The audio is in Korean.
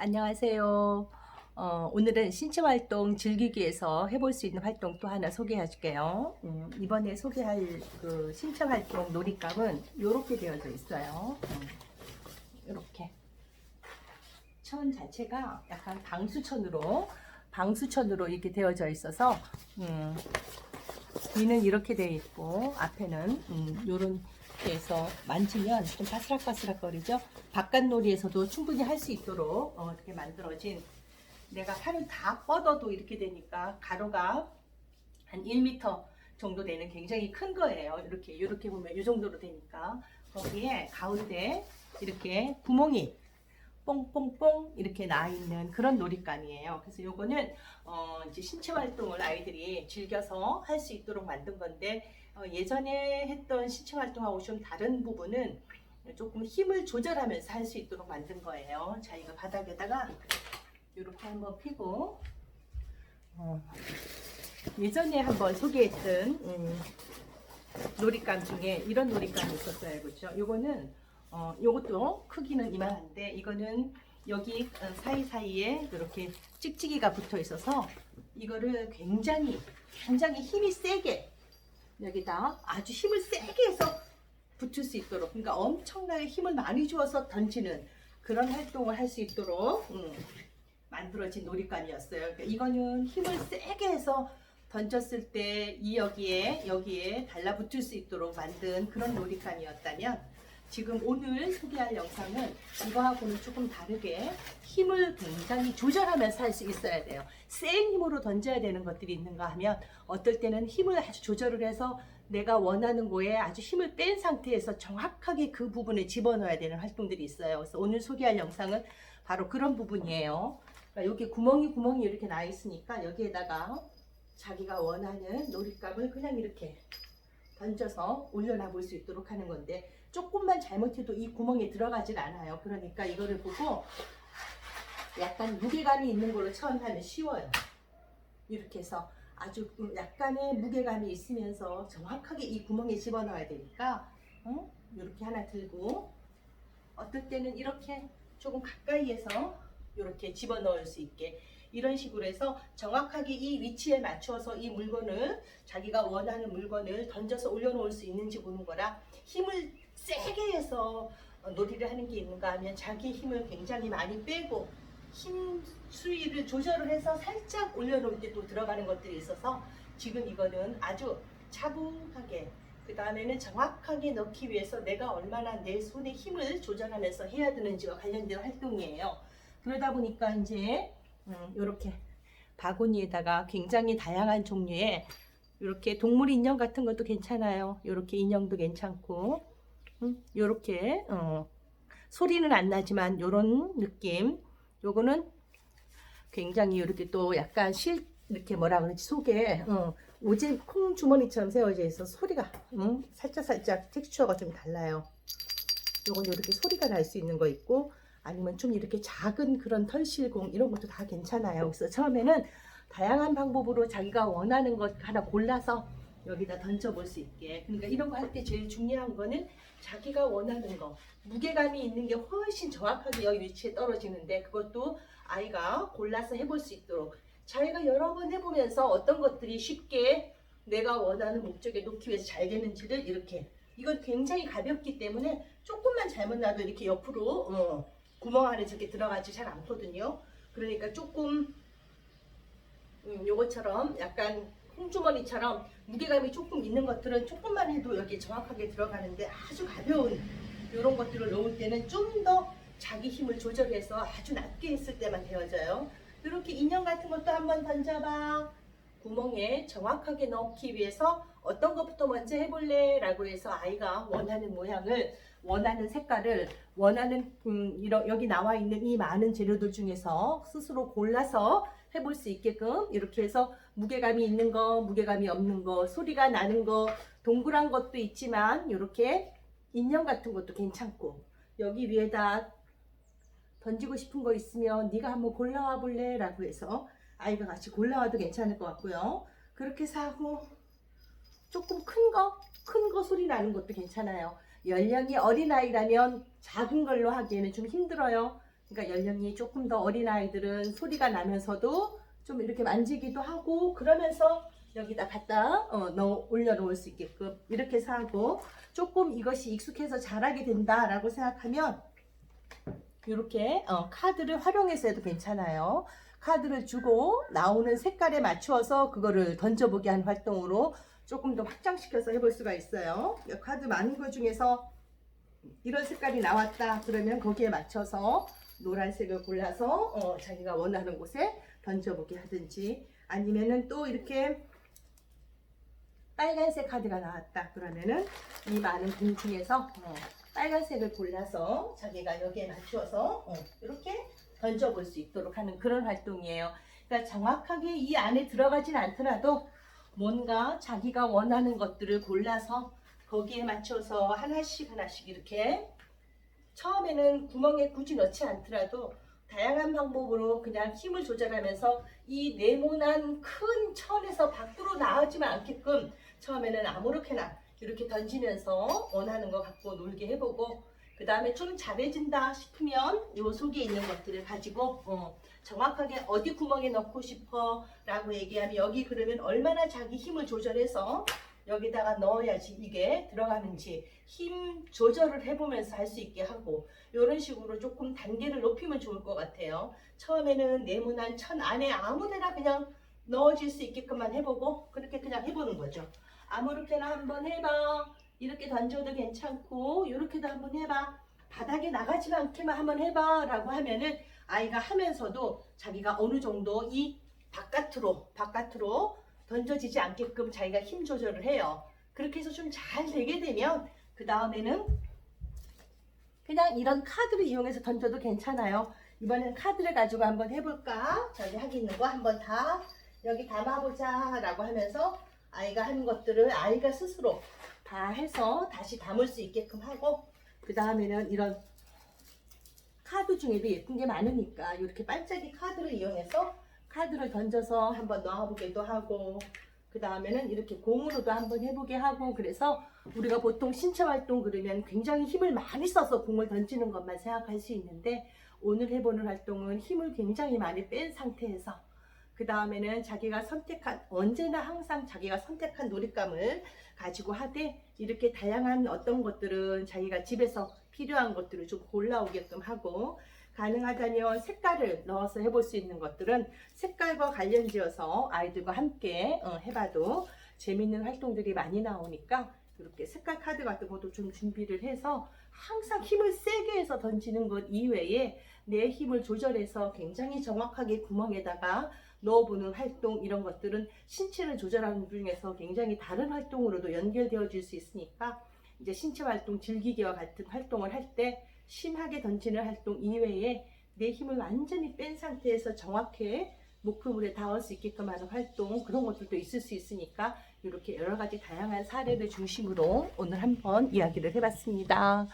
안녕하세요. 오늘은 신체 활동 즐기기 위해서 해볼 수 있는 활동 또 하나 소개해 줄게요. 이번에 소개할 그 신체 활동 놀이감은 이렇게 되어져 있어요. 이렇게 천 자체가 약간 방수천으로 이렇게 되어져 있어서 뒤는 이렇게 되어 있고 앞에는 요런 해서 만지면 좀 바스락바스락 거리죠. 바깥놀이에서도 충분히 할 수 있도록 이렇게 만들어진, 내가 팔을 다 뻗어도 이렇게 되니까 가로가 한 1m 정도 되는 굉장히 큰 거예요. 이렇게 보면 이 정도로 되니까 거기에 가운데 이렇게 구멍이 뽕뽕뽕 이렇게 나 있는 그런 놀이감이에요. 그래서 요거는 이제 신체 활동을 아이들이 즐겨서 할 수 있도록 만든 건데, 예전에 했던 신체 활동하고 좀 다른 부분은 조금 힘을 조절하면서 할 수 있도록 만든 거예요. 자, 이거 바닥에다가 이렇게 한번 피고, 예전에 한번 소개했던 놀이감 중에 이런 놀이감이 있었어요. 그렇죠? 요거는 요것도 크기는 이만한데, 이거는 여기 사이사이에 이렇게 찍찍이가 붙어 있어서 이거를 굉장히 힘이 세게, 여기다 아주 힘을 세게 해서 붙을 수 있도록, 그러니까 엄청나게 힘을 많이 주어서 던지는 그런 활동을 할 수 있도록 만들어진 놀이감이었어요. 그러니까 이거는 힘을 세게 해서 던졌을 때 여기에 달라붙을 수 있도록 만든 그런 놀이감이었다면, 지금 오늘 소개할 영상은 이거하고는 조금 다르게 힘을 굉장히 조절하면서 할 수 있어야 돼요. 센 힘으로 던져야 되는 것들이 있는가 하면, 어떨 때는 힘을 아주 조절을 해서 내가 원하는 거에 아주 힘을 뺀 상태에서 정확하게 그 부분에 집어넣어야 되는 활동들이 있어요. 그래서 오늘 소개할 영상은 바로 그런 부분이에요. 그러니까 여기 구멍이 이렇게 나 있으니까 여기에다가 자기가 원하는 놀잇감을 그냥 이렇게 던져서 올려놔 볼 수 있도록 하는 건데, 조금만 잘못해도 이 구멍에 들어가질 않아요. 그러니까 이거를 보고 약간 무게감이 있는 걸로 처음 하면 쉬워요. 이렇게 해서 아주 약간의 무게감이 있으면서 정확하게 이 구멍에 집어넣어야 되니까 이렇게 하나 들고, 어떨 때는 이렇게 조금 가까이에서 이렇게 집어넣을 수 있게, 이런 식으로 해서 정확하게 이 위치에 맞춰서 이 물건을, 자기가 원하는 물건을 던져서 올려놓을 수 있는지 보는 거라, 힘을 세게 해서 놀이를 하는 게 있는가 하면 자기 힘을 굉장히 많이 빼고 힘 수위를 조절을 해서 살짝 올려놓을 때 또 들어가는 것들이 있어서, 지금 이거는 아주 차분하게, 그 다음에는 정확하게 넣기 위해서 내가 얼마나 내 손의 힘을 조절하면서 해야 되는지와 관련된 활동이에요. 그러다 보니까 이제 이렇게 바구니에다가 굉장히 다양한 종류의 이렇게 동물 인형 같은 것도 괜찮아요. 이렇게 인형도 괜찮고, 이렇게 소리는 안 나지만 이런 느낌. 요거는 굉장히 이렇게 또 약간 이렇게 뭐라 그러지, 속에 오지 콩 주머니처럼 세워져 있어 소리가 살짝 텍스처가 좀 달라요. 요건 이렇게 소리가 날 수 있는 거 있고, 아니면 좀 이렇게 작은 그런 털실공, 이런 것도 다 괜찮아요. 그래서 처음에는 다양한 방법으로 자기가 원하는 것 하나 골라서 여기다 던져볼 수 있게. 그러니까 이런 거 할 때 제일 중요한 거는 자기가 원하는 거, 무게감이 있는 게 훨씬 정확하게 여기 위치에 떨어지는데, 그것도 아이가 골라서 해볼 수 있도록 자기가 여러 번 해보면서 어떤 것들이 쉽게 내가 원하는 목적에 놓기 위해서 잘 되는지를, 이렇게, 이건 굉장히 가볍기 때문에 조금만 잘못 놔도 이렇게 옆으로 구멍 안에 저렇게 들어가지 잘 않거든요. 그러니까 조금 요것처럼 약간 콩주머니처럼 무게감이 조금 있는 것들은 조금만 해도 여기 정확하게 들어가는데, 아주 가벼운 이런 것들을 놓을 때는 좀 더 자기 힘을 조절해서 아주 낮게 했을 때만 되어져요. 이렇게 인형 같은 것도 한번 던져봐. 구멍에 정확하게 넣기 위해서 어떤 것부터 먼저 해볼래? 라고 해서 아이가 원하는 모양을, 원하는 색깔을, 원하는 여기 나와 있는 이 많은 재료들 중에서 스스로 골라서 해볼 수 있게끔, 이렇게 해서 무게감이 있는 거, 무게감이 없는 거, 소리가 나는 거, 동그란 것도 있지만 이렇게 인형 같은 것도 괜찮고, 여기 위에다 던지고 싶은 거 있으면 네가 한번 골라와 볼래? 라고 해서 아이가 같이 골라와도 괜찮을 것 같고요. 그렇게 사고, 조금 큰 거 소리 나는 것도 괜찮아요. 연령이 어린아이라면 작은 걸로 하기에는 좀 힘들어요. 그러니까 연령이 조금 더 어린 아이들은 소리가 나면서도 좀 이렇게 만지기도 하고 그러면서 여기다 갖다 올려놓을 수 있게끔 이렇게 해서 하고, 조금 이것이 익숙해서 잘하게 된다라고 생각하면 이렇게 카드를 활용해서 해도 괜찮아요. 카드를 주고 나오는 색깔에 맞추어서 그거를 던져보게 하는 활동으로 조금 더 확장시켜서 해볼 수가 있어요. 카드 많은 것 중에서 이런 색깔이 나왔다 그러면 거기에 맞춰서 노란색을 골라서 자기가 원하는 곳에 던져보게 하든지, 아니면은 또 이렇게 빨간색 카드가 나왔다 그러면은 이 많은 공 중에서 빨간색을 골라서 자기가 여기에 맞추어서 이렇게 던져볼 수 있도록 하는 그런 활동이에요. 그러니까 정확하게 이 안에 들어가진 않더라도 뭔가 자기가 원하는 것들을 골라서 거기에 맞춰서 하나씩 하나씩 이렇게, 처음에는 구멍에 굳이 넣지 않더라도 다양한 방법으로 그냥 힘을 조절하면서 이 네모난 큰 천에서 밖으로 나가지만 않게끔 처음에는 아무렇게나 이렇게 던지면서 원하는 거 갖고 놀게 해보고, 그 다음에 좀 잘해진다 싶으면 요 속에 있는 것들을 가지고 정확하게 어디 구멍에 넣고 싶어 라고 얘기하면 여기 그러면 얼마나 자기 힘을 조절해서 여기다가 넣어야지 이게 들어가는지 힘 조절을 해보면서 할 수 있게 하고, 이런 식으로 조금 단계를 높이면 좋을 것 같아요. 처음에는 네모난 천 안에 아무데나 그냥 넣어질 수 있게끔만 해보고 그렇게 그냥 해보는 거죠. 아무렇게나 한번 해봐. 이렇게 던져도 괜찮고 이렇게도 한번 해봐. 바닥에 나가지 않게만 한번 해봐 라고 하면은 아이가 하면서도 자기가 어느 정도 이 바깥으로 던져지지 않게끔 자기가 힘 조절을 해요. 그렇게 해서 좀 잘 되게 되면 그 다음에는 그냥 이런 카드를 이용해서 던져도 괜찮아요. 이번엔 카드를 가지고 한번 해볼까? 저기 하기 있는 거 한번 다 여기 담아보자 라고 하면서 아이가 하는 것들을 아이가 스스로 다 해서 다시 담을 수 있게끔 하고, 그 다음에는 이런 카드 중에도 예쁜 게 많으니까 이렇게 반짝이 카드를 이용해서 카드를 던져서 한번 넣어보기도 하고, 그 다음에는 이렇게 공으로도 한번 해보게 하고, 그래서 우리가 보통 신체 활동 그러면 굉장히 힘을 많이 써서 공을 던지는 것만 생각할 수 있는데, 오늘 해보는 활동은 힘을 굉장히 많이 뺀 상태에서 그 다음에는 자기가 선택한, 언제나 항상 자기가 선택한 놀잇감을 가지고 하되, 이렇게 다양한 어떤 것들은 자기가 집에서 필요한 것들을 좀 골라오게끔 하고, 가능하다면 색깔을 넣어서 해볼 수 있는 것들은 색깔과 관련지어서 아이들과 함께 해봐도 재밌는 활동들이 많이 나오니까 이렇게 색깔 카드 같은 것도 좀 준비를 해서 항상 힘을 세게 해서 던지는 것 이외에 내 힘을 조절해서 굉장히 정확하게 구멍에다가 넣어보는 활동, 이런 것들은 신체를 조절하는 중에서 굉장히 다른 활동으로도 연결되어질 수 있으니까 이제 신체 활동 즐기기와 같은 활동을 할 때 심하게 던지는 활동 이외에 내 힘을 완전히 뺀 상태에서 정확히 목표물에 닿을 수 있게끔 하는 활동, 그런 것들도 있을 수 있으니까 이렇게 여러 가지 다양한 사례를 중심으로 오늘 한번 이야기를 해봤습니다.